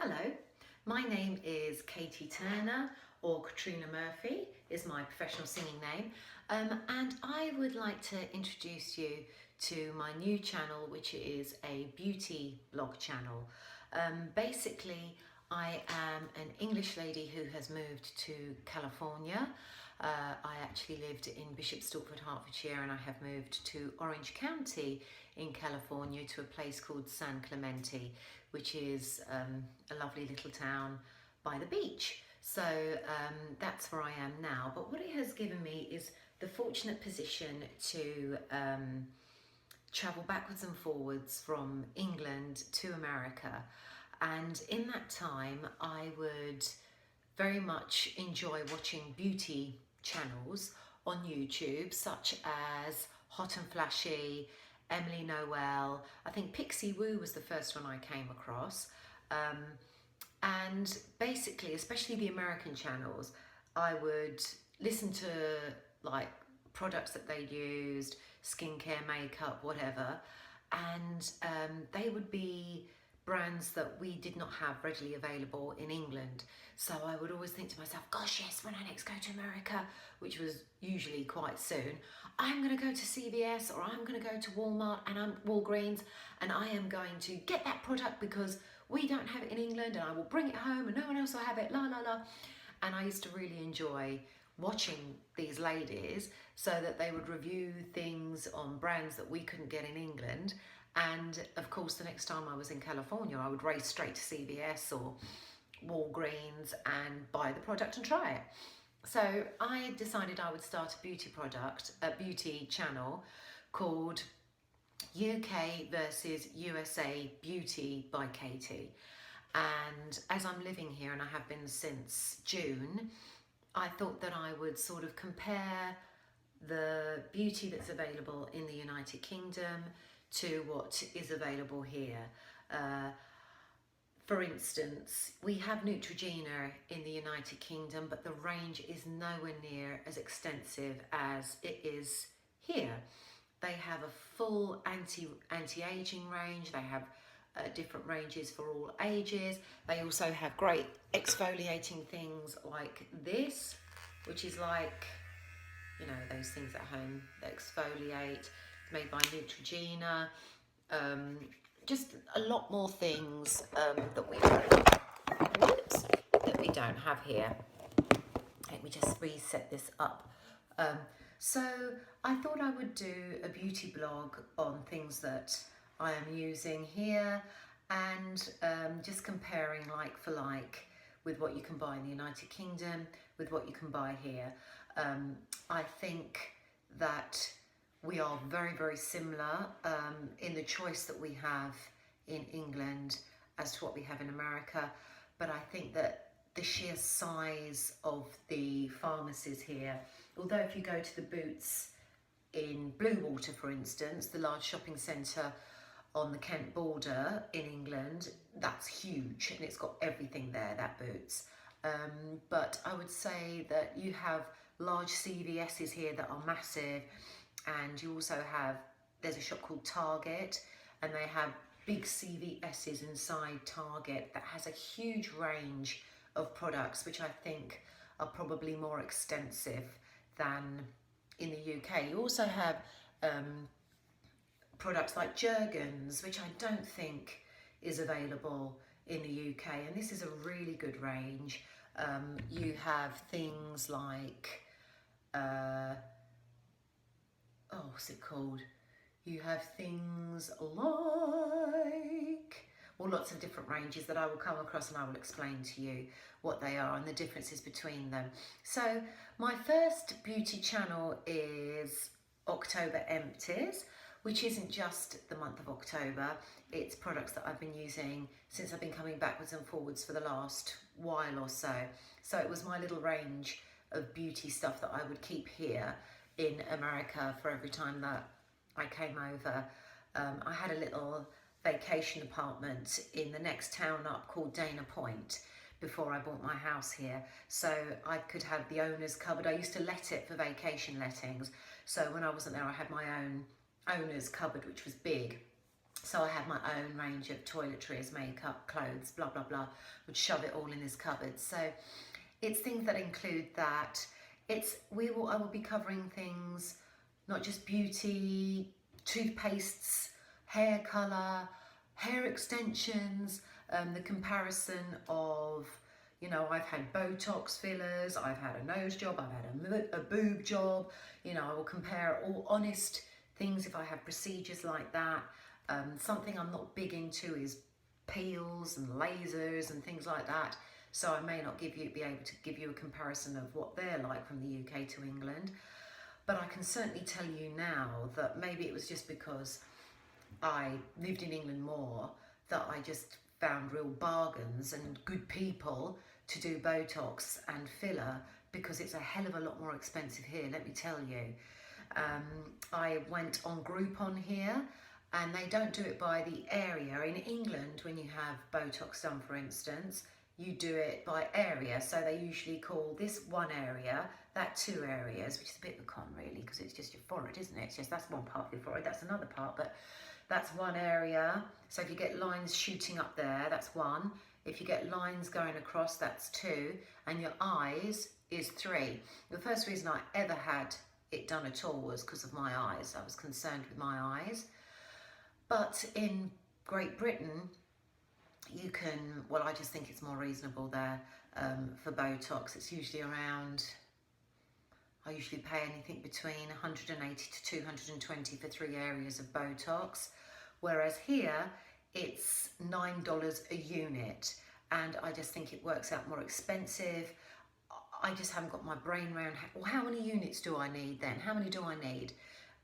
Hello, my name is Katie Turner, or Katrina Murphy is my professional singing name, and I would like to introduce you to my new channel, which is a beauty blog channel. Basically, I am an English lady who has moved to California. I actually lived in Bishop Stortford, Hertfordshire, and I have moved to Orange County in California to a place called San Clemente, which is a lovely little town by the beach. So that's where I am now. But what it has given me is the fortunate position to travel backwards and forwards from England to America. And in that time, I would very much enjoy watching beauty channels on YouTube, such as Hot and Flashy, Emily Noel. I think Pixie Woo was the first one I came across. And basically, especially the American channels, I would listen to like products that they used, skincare, makeup, whatever, and they would be brands that we did not have readily available in England. So I would always think to myself, gosh, yes, when I next go to America, which was usually quite soon, I'm going to go to CVS or I'm going to go to Walmart and Walgreens, and I am going to get that product because we don't have it in England, and I will bring it home and no one else will have it, la la la. And I used to really enjoy watching these ladies so that they would review things on brands that we couldn't get in England. And of course, the next time I was in California, I would race straight to CVS or Walgreens and buy the product and try it. So I decided I would start a beauty channel called UK versus USA Beauty by Katie. And as I'm living here, and I have been since June, I thought that I would sort of compare the beauty that's available in the United Kingdom to what is available here. For instance, we have Neutrogena in the United Kingdom, but the range is nowhere near as extensive as it is here. They have a full anti-aging range. They have different ranges for all ages. They also have great exfoliating things like this, which is like, you know, those things at home that exfoliate, made by Neutrogena. Just a lot more things that we don't have here. Let me just reset this up. So I thought I would do a beauty blog on things that I am using here, and just comparing like for like with what you can buy in the United Kingdom with what you can buy here. I think that we are very, very similar in the choice that we have in England as to what we have in America. But I think that the sheer size of the pharmacies here, although if you go to the Boots in Bluewater, for instance, the large shopping centre on the Kent border in England, that's huge and it's got everything there, that Boots. But I would say that you have large CVS's here that are massive, and you also have, there's a shop called Target, and they have big CVS's inside Target that has a huge range of products, which I think are probably more extensive than in the UK. You also have products like Jergens, which I don't think is available in the UK, and this is a really good range. You have things like what's it called? You have things like, well, lots of different ranges that I will come across, and I will explain to you what they are and the differences between them. So my first beauty channel is October Empties, which isn't just the month of October. It's products that I've been using since I've been coming backwards and forwards for the last while or so. So it was my little range of beauty stuff that I would keep here in America for every time that I came over. I had a little vacation apartment in the next town up called Dana Point before I bought my house here, so I could have the owner's cupboard. I used to let it for vacation lettings, so when I wasn't there I had my own owner's cupboard, which was big. So I had my own range of toiletries, makeup, clothes, blah, blah, blah. Would shove it all in this cupboard. So it's things that include that. I will be covering things, not just beauty, toothpastes, hair colour, hair extensions, the comparison of, you know, I've had Botox fillers, I've had a nose job, I've had a boob job. You know, I will compare all honest things if I have procedures like that. Something I'm not big into is peels and lasers and things like that. So I may not be able to give you a comparison of what they're like from the UK to England. But I can certainly tell you now that maybe it was just because I lived in England more that I just found real bargains and good people to do Botox and filler, because it's a hell of a lot more expensive here, let me tell you. I went on Groupon here, and they don't do it by the area. In England, when you have Botox done, for instance, you do it by area. So they usually call this one area, that two areas, which is a bit of a con really, because it's just your forehead, isn't it? It's just, that's one part of your forehead, that's another part, but that's one area. So if you get lines shooting up there, that's one. If you get lines going across, that's two. And your eyes is three. The first reason I ever had it done at all was because of my eyes. I was concerned with my eyes. But in Great Britain, you can, well, I just think it's more reasonable there for Botox. It's usually around, I usually pay anything between 180 to 220 for 3 areas of Botox. Whereas here, it's $9 a unit. And I just think it works out more expensive. I just haven't got my brain around, well, how many units do I need then? How many do I need?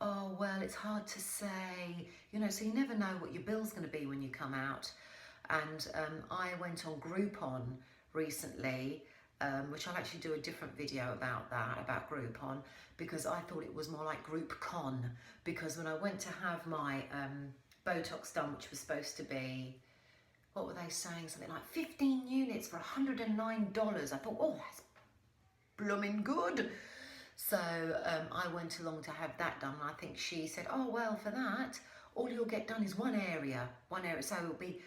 Oh, well, it's hard to say, you know, so you never know what your bill's going to be when you come out. And I went on Groupon recently, which I'll actually do a different video about that, about Groupon, because I thought it was more like GroupCon, because when I went to have my Botox done, which was supposed to be, what were they saying, something like 15 units for $109. I thought, oh, that's blooming good. So I went along to have that done, and I think she said, oh, well, for that, all you'll get done is one area. So it'll be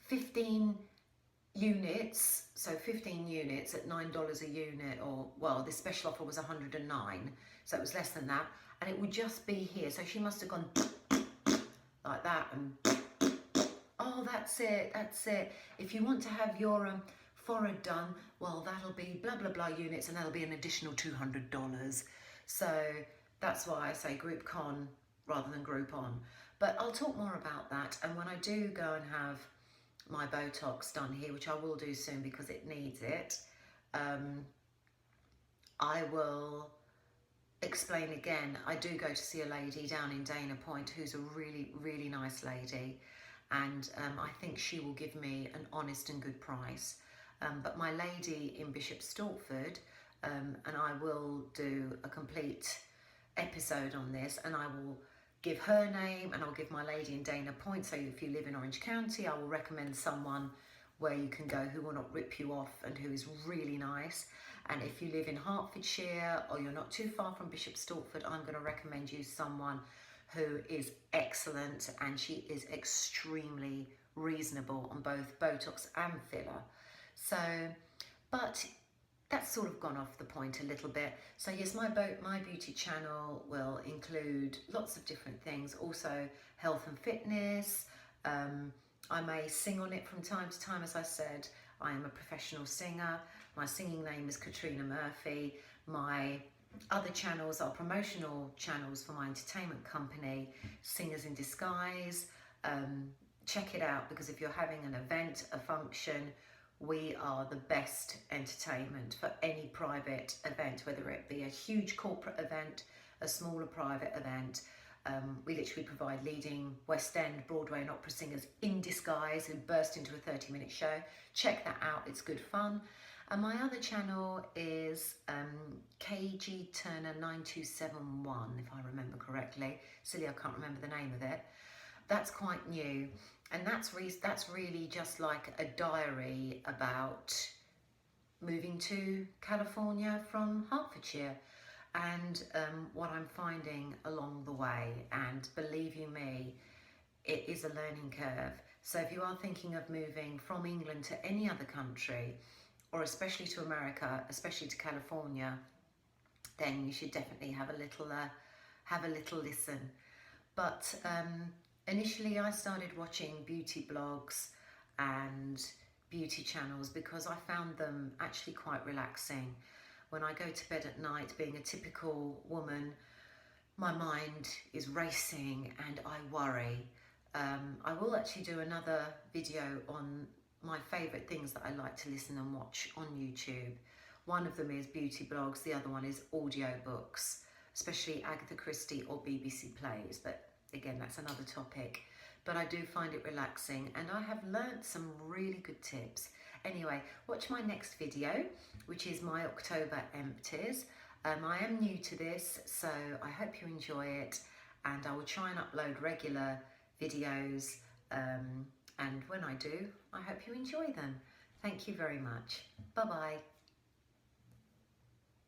15 units, so 15 units at $9 a unit, or, well, this special offer was 109, so it was less than that, and it would just be here. So she must have gone like that, and oh, that's it. If you want to have your forehead done, well, that'll be blah, blah, blah units, and that'll be an additional $200. So that's why I say GroupCon rather than Groupon. But I'll talk more about that. And when I do go and have my Botox done here, which I will do soon because it needs it, I will explain again. I do go to see a lady down in Dana Point who's a really, really nice lady. And I think she will give me an honest and good price. But my lady in Bishop Stortford, and I will do a complete episode on this, and I will give her name, and I'll give my lady in Dana Point. So if you live in Orange County, I will recommend someone where you can go who will not rip you off and who is really nice. And if you live in Hertfordshire or you're not too far from Bishop Stortford, I'm going to recommend you someone who is excellent, and she is extremely reasonable on both Botox and filler. So, but that's sort of gone off the point a little bit. So yes, my beauty channel will include lots of different things, also health and fitness. I may sing on it from time to time. As I said, I am a professional singer. My singing name is Katrina Murphy. My other channels are promotional channels for my entertainment company, Singers in Disguise. Check it out, because if you're having an event, a function, we are the best entertainment for any private event, whether it be a huge corporate event, a smaller private event. We literally provide leading West End, Broadway and opera singers in disguise who burst into a 30-minute show. Check that out, it's good fun. And my other channel is KG Turner 9271, if I remember correctly. Silly, I can't remember the name of it. That's quite new, and that's really just like a diary about moving to California from Hertfordshire, and what I'm finding along the way. And believe you me, it is a learning curve. So if you are thinking of moving from England to any other country, or especially to America, especially to California, then you should definitely have a little listen. But initially I started watching beauty blogs and beauty channels because I found them actually quite relaxing. When I go to bed at night, being a typical woman, my mind is racing and I worry. I will actually do another video on my favourite things that I like to listen and watch on YouTube. One of them is beauty blogs, the other one is audio books, especially Agatha Christie or BBC Plays, but again, that's another topic. But I do find it relaxing and I have learnt some really good tips. Anyway, watch my next video, which is my October empties. I am new to this, so I hope you enjoy it, and I will try and upload regular videos, and when I do, I hope you enjoy them. Thank you very much. Bye bye.